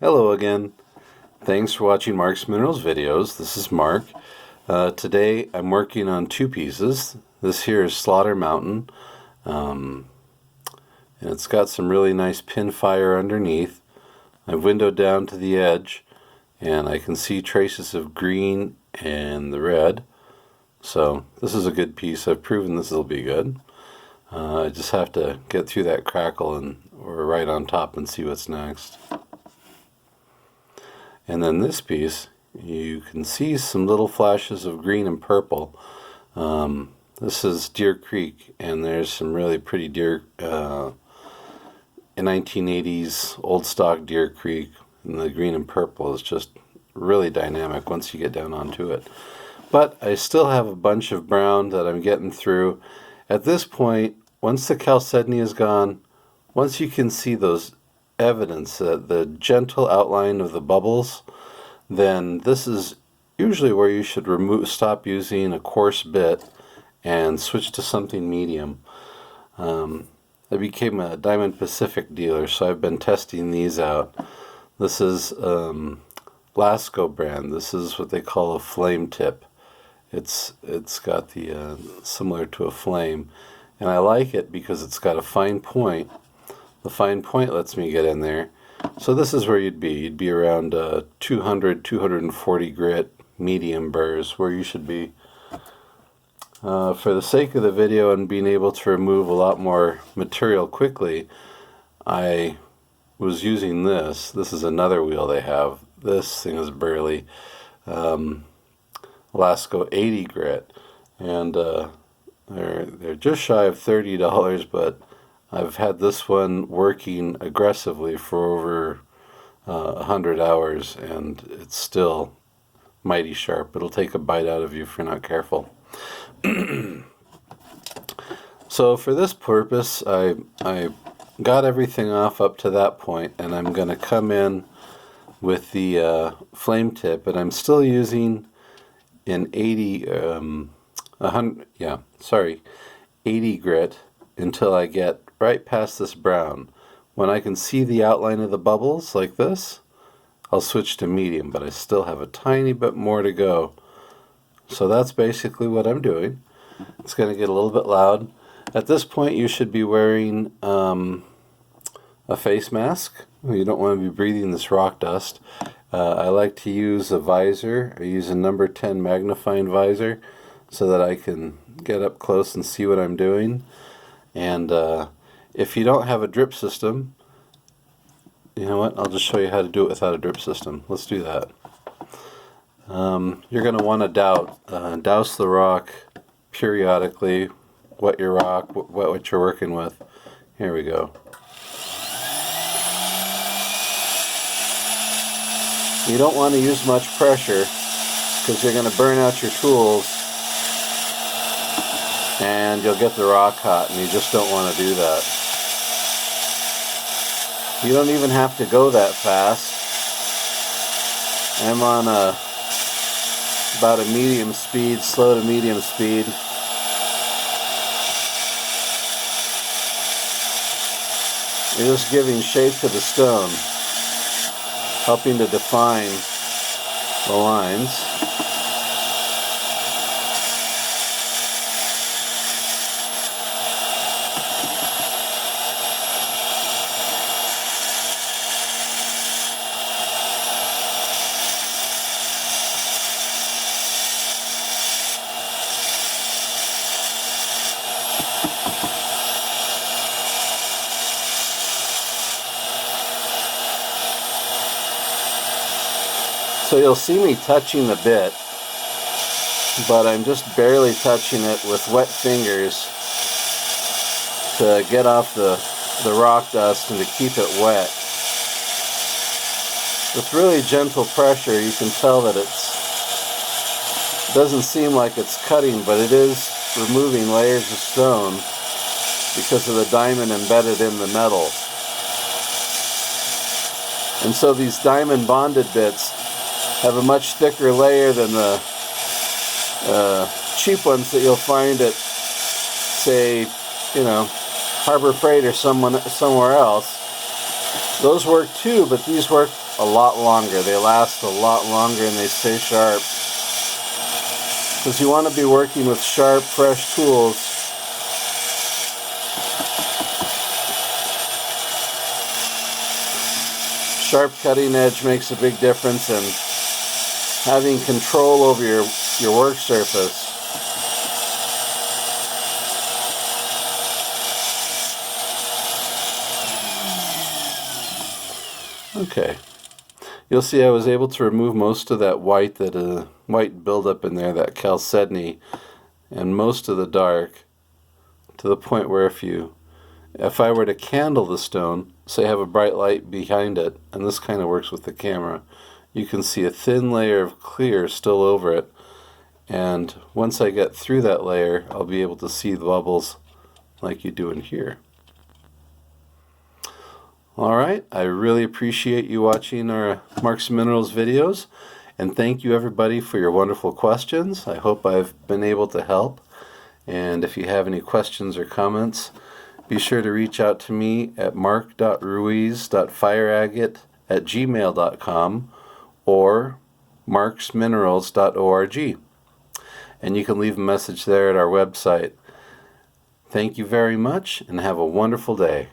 Hello again. Thanks for watching Mark's Minerals videos. This is Mark. Today I'm working on two pieces. This here is Slaughter Mountain, and it's got some really nice pin fire underneath. I've windowed down to the edge and I can see traces of green and the red. So this is a good piece. I've proven this will be good. I just have to get through that crackle and we're right on top and see what's next. And then this piece, you can see some little flashes of green and purple. This is Deer Creek, and there's some really pretty deer in 1980s old stock Deer Creek, and the green and purple is just really dynamic once you get down onto it. But I still have a bunch of brown that I'm getting through. At this point, once the chalcedony is gone, once you can see those evidence that the gentle outline of the bubbles, then this is usually where you should stop using a coarse bit and switch to something medium. I became a Diamond Pacific dealer, so I've been testing these out. This is Lasco brand. This is what they call a flame tip. It's got the similar to a flame, and I like it because it's got a fine point. The fine point lets me get in there. So this is where you'd be. You'd be around 200, 240 grit, medium burrs, where you should be. For the sake of the video and being able to remove a lot more material quickly, I was using this. This is another wheel they have. This thing is barely Lasco 80 grit. And they're just shy of $30, but I've had this one working aggressively for over 100 hours, and it's still mighty sharp. It'll take a bite out of you if you're not careful. So for this purpose, I got everything off up to that point, and I'm going to come in with the flame tip, and I'm still using an 80 grit until I get right past this brown. When I can see the outline of the bubbles like this, I'll switch to medium, but I still have a tiny bit more to go. So that's basically what I'm doing. It's going to get a little bit loud. At this point you should be wearing a face mask. You don't want to be breathing this rock dust. I like to use a visor. I use a number 10 magnifying visor so that I can get up close and see what I'm doing. And if you don't have a drip system, you know what, I'll just show you how to do it without a drip system. Let's do that. You're going to want to douse the rock periodically, wet your rock, wet what you're working with. Here we go. You don't want to use much pressure because you're going to burn out your tools and you'll get the rock hot, and you just don't want to do that. You don't even have to go that fast. I'm on about a medium speed, slow to medium speed. You're just giving shape to the stone, helping to define the lines. So you'll see me touching the bit, but I'm just barely touching it with wet fingers to get off the rock dust and to keep it wet. With really gentle pressure, you can tell that it doesn't seem like it's cutting, but it is removing layers of stone because of the diamond embedded in the metal. And so these diamond bonded bits have a much thicker layer than the cheap ones that you'll find at, say, Harbor Freight or somewhere else. Those work too, but these work a lot longer. They last a lot longer and they stay sharp. Because you want to be working with sharp, fresh tools. Sharp cutting edge makes a big difference in having control over your work surface. Okay, you'll see I was able to remove most of that white white buildup in there, that chalcedony, and most of the dark, to the point where if I were to candle the stone, say I have a bright light behind it, and this kind of works with the camera, you can see a thin layer of clear still over it, and once I get through that layer, I'll be able to see the bubbles like you do in here. Alright, I really appreciate you watching our Marks & Minerals videos, and thank you everybody for your wonderful questions. I hope I've been able to help, and if you have any questions or comments, be sure to reach out to me at mark.ruiz.fireagate@gmail.com or marksminerals.org, and you can leave a message there at our website. Thank you very much, and have a wonderful day.